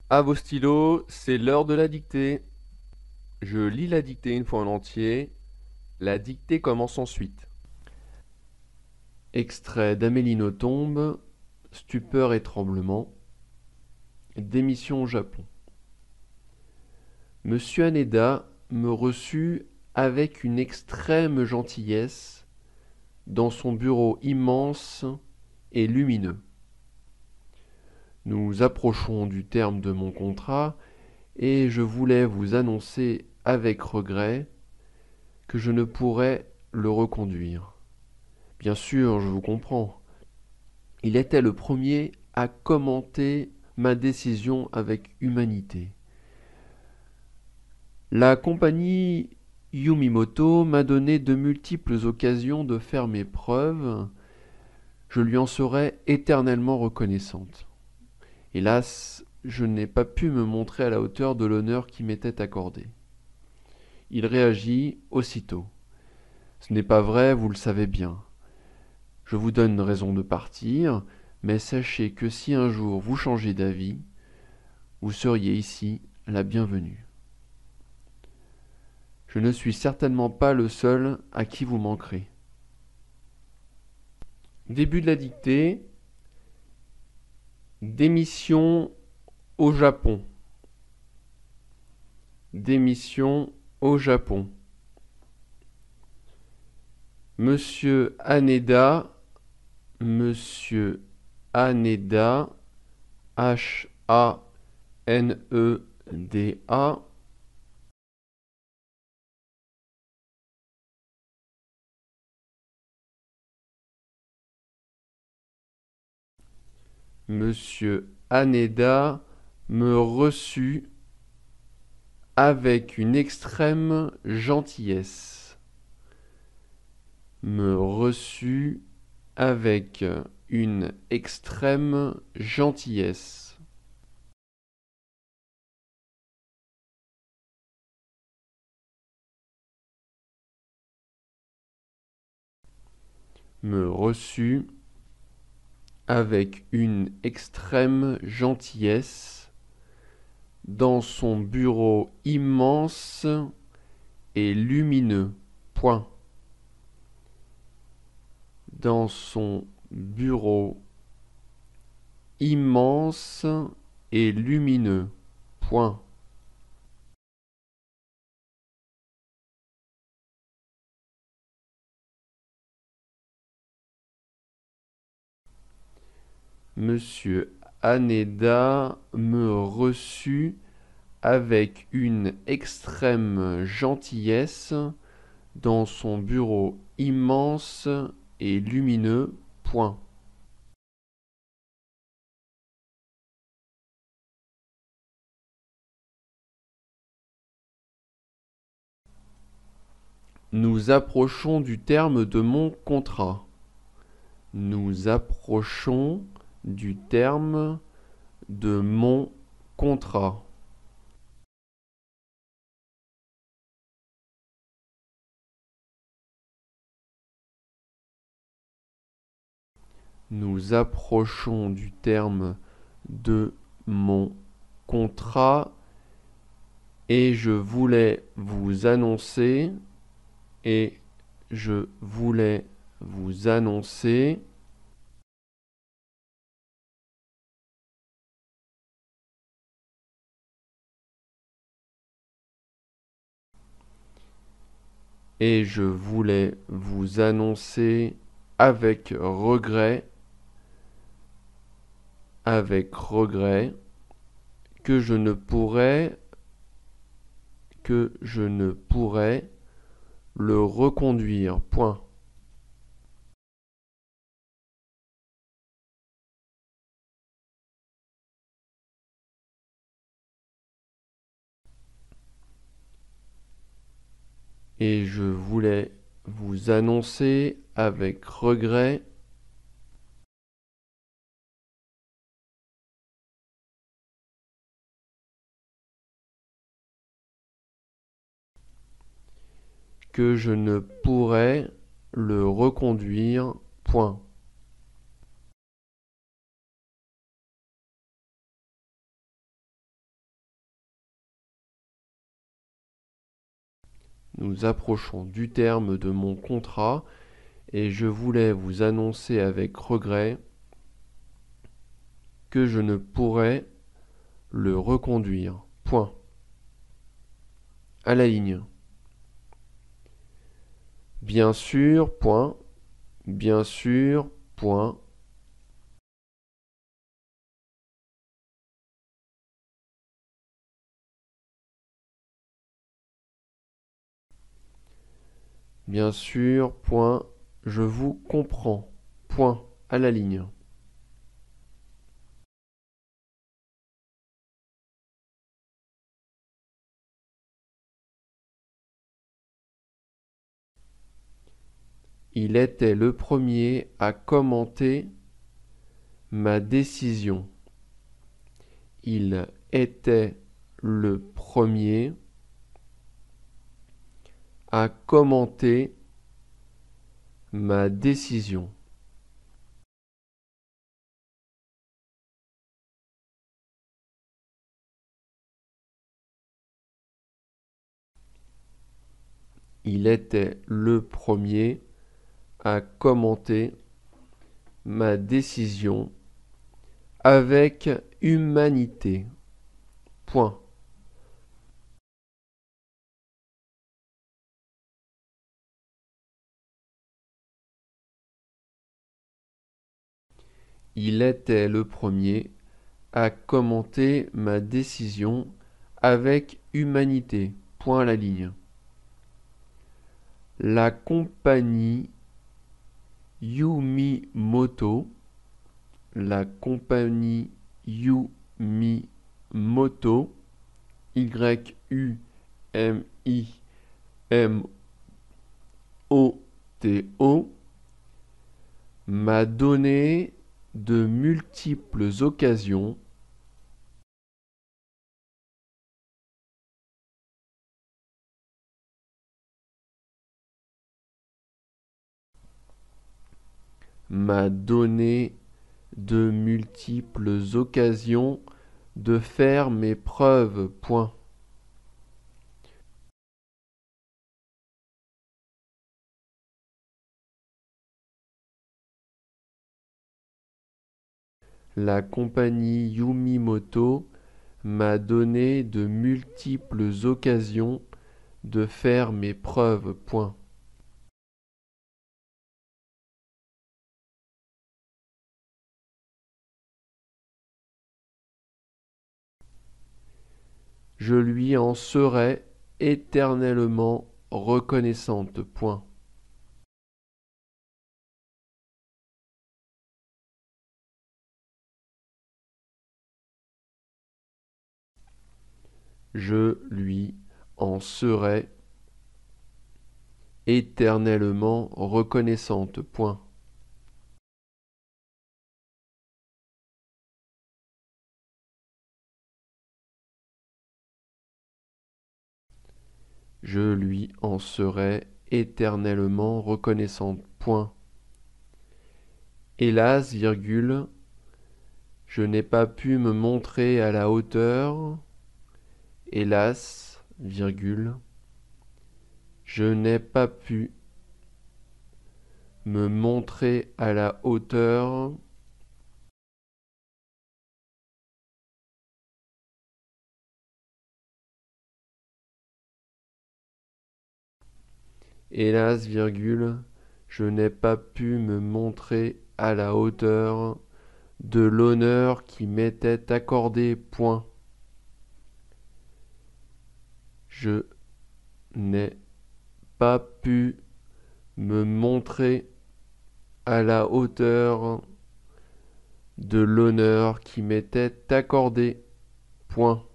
À vos stylos, c'est l'heure de la dictée. Je lis la dictée une fois en entier. La dictée commence ensuite. Extrait d'Amélie Nothomb, Stupeur et tremblement. Démission au Japon. Monsieur Haneda me reçut avec une extrême gentillesse dans son bureau immense et lumineux. Nous approchons du terme de mon contrat et je voulais vous annoncer avec regret que je ne pourrais le reconduire. Bien sûr, je vous comprends. Il était le premier à commenter ma décision avec humanité. La compagnie Yumimoto m'a donné de multiples occasions de faire mes preuves. Je lui en serai éternellement reconnaissante. Hélas, je n'ai pas pu me montrer à la hauteur de l'honneur qui m'était accordé. Il réagit aussitôt. Ce n'est pas vrai, vous le savez bien. Je vous donne raison de partir, mais sachez que si un jour vous changez d'avis, vous seriez ici la bienvenue. Je ne suis certainement pas le seul à qui vous manquerez. Début de la dictée. Démission au Japon. Démission au Japon. Monsieur Haneda, Monsieur Haneda, Haneda, Monsieur Haneda me reçut avec une extrême gentillesse. Me reçut avec une extrême gentillesse. Me reçut avec une extrême gentillesse dans son bureau immense et lumineux. Point. Dans son bureau immense et lumineux. Point. Monsieur Haneda me reçut avec une extrême gentillesse dans son bureau immense et lumineux. Point. Nous approchons du terme de mon contrat. Nous approchons du terme de mon contrat. Nous approchons du terme de mon contrat et je voulais vous annoncer et je voulais vous annoncer et je voulais vous annoncer avec regret que je ne pourrais le reconduire. Point. Et je voulais vous annoncer avec regret que je ne pourrais le reconduire. Point. nous approchons du terme de mon contrat et je voulais vous annoncer avec regret que je ne pourrai le reconduire. Point. À la ligne. Bien sûr, point. Bien sûr, point. Bien sûr, point. Je vous comprends. Point. À la ligne. Il était le premier à commenter ma décision. Il était le premier à commenter ma décision. Il était le premier à commenter ma décision avec humanité. Point. Il était le premier à commenter ma décision avec humanité. Point à la ligne. La compagnie Yumimoto, la compagnie Yumimoto, Yumimoto, m'a donné de multiples occasions m'a donné de multiples occasions de faire mes preuves. Point. La compagnie Yumimoto m'a donné de multiples occasions de faire mes preuves. Point. Je lui en serai éternellement reconnaissante. Point. Je lui en serai éternellement reconnaissante. Point. Je lui en serai éternellement reconnaissante. Point. Hélas, virgule, je n'ai pas pu me montrer à la hauteur. Hélas, virgule, je n'ai pas pu me montrer à la hauteur. Hélas, virgule, je n'ai pas pu me montrer à la hauteur de l'honneur qui m'était accordé. Point. Je n'ai pas pu me montrer à la hauteur de l'honneur qui m'était accordé. Point.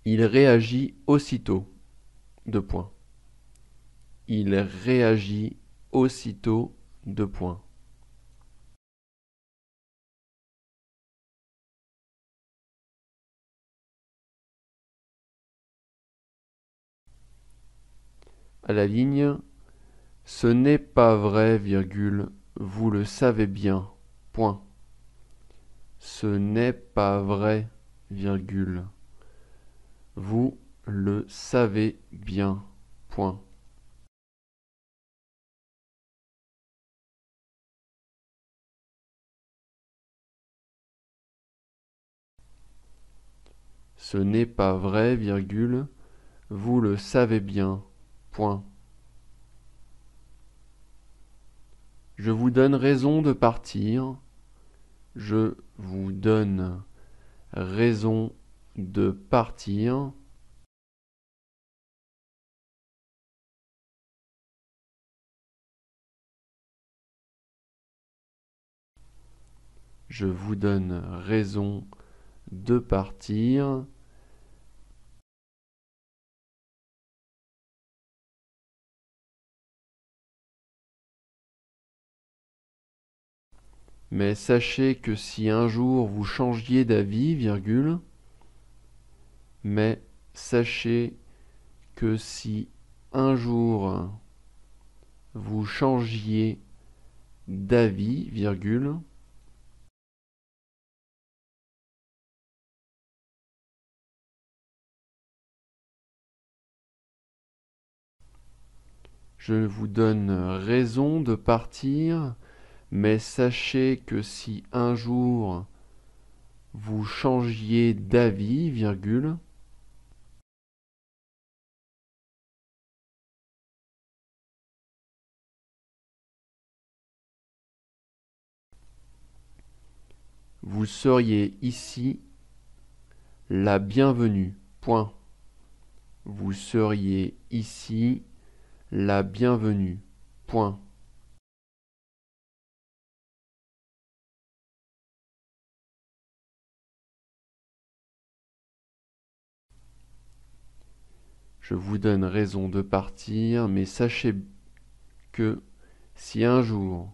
Il réagit aussitôt. Deux points. Il réagit aussitôt. Deux points. À la ligne, ce n'est pas vrai, virgule. vous le savez bien. Point. Ce n'est pas vrai, virgule. Vous le savez bien. Point. Ce n'est pas vrai, virgule. Vous le savez bien. Point. Je vous donne raison de partir. Je vous donne raison de partir. Je vous donne raison de partir. Mais sachez que si un jour vous changiez d'avis, virgule, mais sachez que si un jour vous changiez d'avis, virgule, je vous donne raison de partir, mais sachez que si un jour vous changiez d'avis, virgule, vous seriez ici la bienvenue. Point. Vous seriez ici la bienvenue. Point. Je vous donne raison de partir, mais sachez que si un jour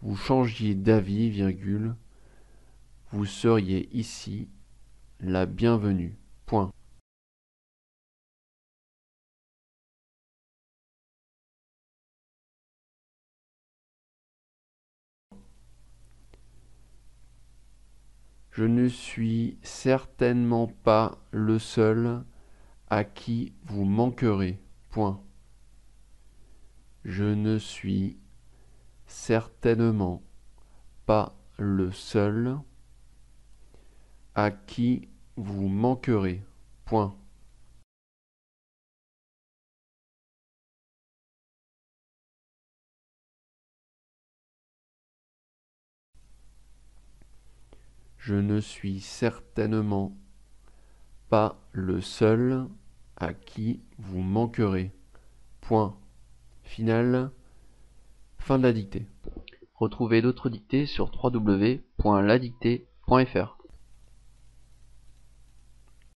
vous changiez d'avis, virgule, vous seriez ici la bienvenue. Point. Je ne suis certainement pas le seul à qui vous manquerez. Point. Je ne suis certainement pas le seul à qui vous manquerez. Point. Je ne suis certainement pas le seul à qui vous manquerez. Point. Final. Fin de la dictée. Retrouvez d'autres dictées sur www.ladictée.fr.